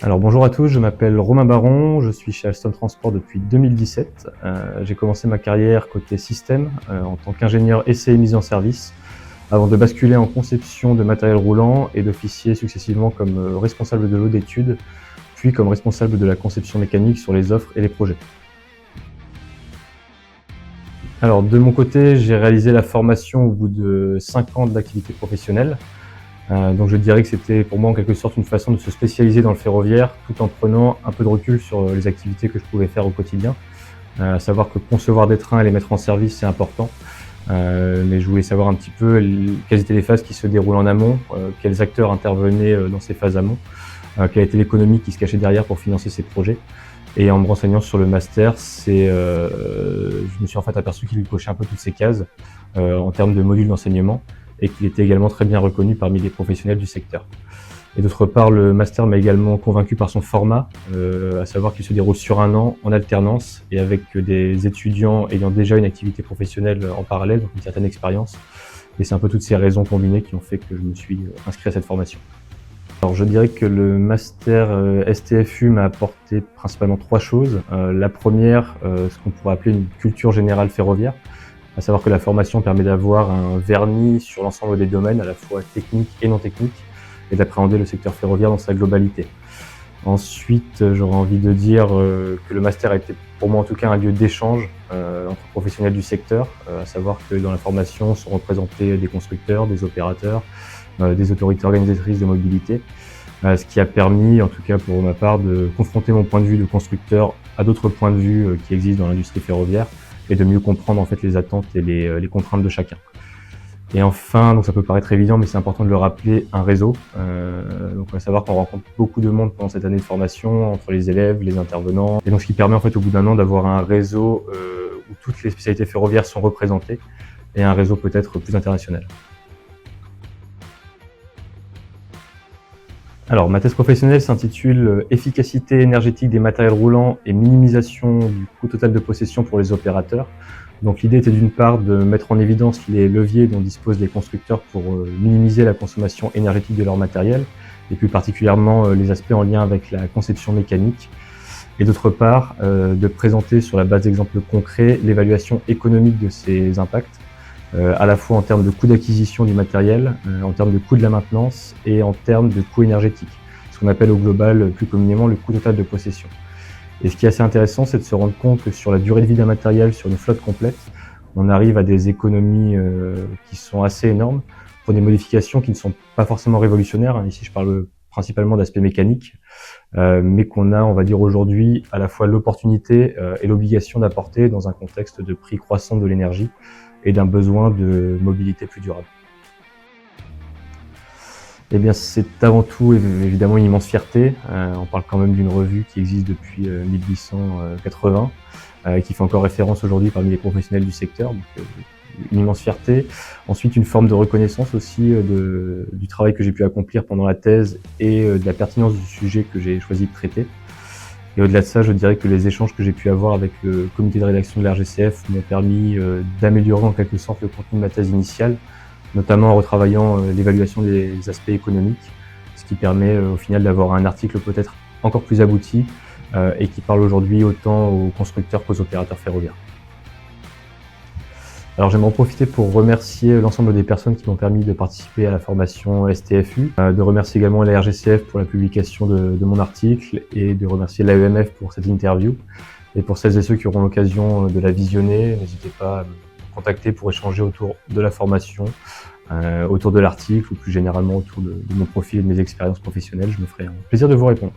Alors bonjour à tous, je m'appelle Romain Baron, je suis chez Alstom Transport depuis 2017. J'ai commencé ma carrière côté système en tant qu'ingénieur essai et mise en service avant de basculer en conception de matériel roulant et d'officier successivement comme responsable de lot d'études, puis comme responsable de la conception mécanique sur les offres et les projets. Alors de mon côté, j'ai réalisé la formation au bout de 5 ans d'activité professionnelle. Donc je dirais que c'était pour moi en quelque sorte une façon de se spécialiser dans le ferroviaire tout en prenant un peu de recul sur les activités que je pouvais faire au quotidien. À savoir que concevoir des trains et les mettre en service, c'est important. Mais je voulais savoir un petit peu quelles étaient les phases qui se déroulent en amont, quels acteurs intervenaient dans ces phases amont, quelle était l'économie qui se cachait derrière pour financer ces projets. Et en me renseignant sur le master, je me suis en fait aperçu qu'il cochait un peu toutes ces cases en termes de modules d'enseignement, et qu'il était également très bien reconnu parmi les professionnels du secteur. Et d'autre part, le master m'a également convaincu par son format, à savoir qu'il se déroule sur 1 an en alternance et avec des étudiants ayant déjà une activité professionnelle en parallèle, donc une certaine expérience. Et c'est un peu toutes ces raisons combinées qui ont fait que je me suis inscrit à cette formation. Alors je dirais que le master STFU m'a apporté principalement 3 choses. La première, ce qu'on pourrait appeler une culture générale ferroviaire, à savoir que la formation permet d'avoir un vernis sur l'ensemble des domaines, à la fois techniques et non techniques, et d'appréhender le secteur ferroviaire dans sa globalité. Ensuite, j'aurais envie de dire que le master a été, pour moi en tout cas, un lieu d'échange entre professionnels du secteur, à savoir que dans la formation sont représentés des constructeurs, des opérateurs, des autorités organisatrices de mobilité, ce qui a permis, en tout cas pour ma part, de confronter mon point de vue de constructeur à d'autres points de vue qui existent dans l'industrie ferroviaire, et de mieux comprendre en fait les attentes et les contraintes de chacun. Et enfin, donc ça peut paraître évident, mais c'est important de le rappeler, un réseau. Donc on va savoir qu'on rencontre beaucoup de monde pendant cette année de formation, entre les élèves, les intervenants, et donc ce qui permet en fait au bout d'un an d'avoir un réseau où toutes les spécialités ferroviaires sont représentées, et un réseau peut-être plus international. Alors, ma thèse professionnelle s'intitule « Efficacité énergétique des matériels roulants et minimisation du coût total de possession pour les opérateurs ». Donc l'idée était d'une part de mettre en évidence les leviers dont disposent les constructeurs pour minimiser la consommation énergétique de leur matériel, et plus particulièrement les aspects en lien avec la conception mécanique, et d'autre part de présenter sur la base d'exemples concrets l'évaluation économique de ces impacts, à la fois en termes de coût d'acquisition du matériel, en termes de coût de la maintenance et en termes de coût énergétique, ce qu'on appelle au global plus communément le coût total de possession. Et ce qui est assez intéressant, c'est de se rendre compte que sur la durée de vie d'un matériel, sur une flotte complète, on arrive à des économies qui sont assez énormes pour des modifications qui ne sont pas forcément révolutionnaires. Ici, je parle principalement d'aspects mécaniques, mais qu'on a, on va dire aujourd'hui, à la fois l'opportunité et l'obligation d'apporter dans un contexte de prix croissant de l'énergie et d'un besoin de mobilité plus durable. Eh bien, c'est avant tout évidemment une immense fierté. On parle quand même d'une revue qui existe depuis 1880, qui fait encore référence aujourd'hui parmi les professionnels du secteur. Donc, une immense fierté. Ensuite, une forme de reconnaissance aussi du travail que j'ai pu accomplir pendant la thèse et de la pertinence du sujet que j'ai choisi de traiter. Et au-delà de ça, je dirais que les échanges que j'ai pu avoir avec le comité de rédaction de la RGCF m'ont permis d'améliorer en quelque sorte le contenu de ma thèse initiale, notamment en retravaillant l'évaluation des aspects économiques, ce qui permet au final d'avoir un article peut-être encore plus abouti et qui parle aujourd'hui autant aux constructeurs qu'aux opérateurs ferroviaires. Alors j'aimerais en profiter pour remercier l'ensemble des personnes qui m'ont permis de participer à la formation STFU, de remercier également la RGCF pour la publication de mon article et de remercier l'AEMF pour cette interview. Et pour celles et ceux qui auront l'occasion de la visionner, n'hésitez pas à me contacter pour échanger autour de la formation, autour de l'article ou plus généralement autour de mon profil et de mes expériences professionnelles. Je me ferai un plaisir de vous répondre.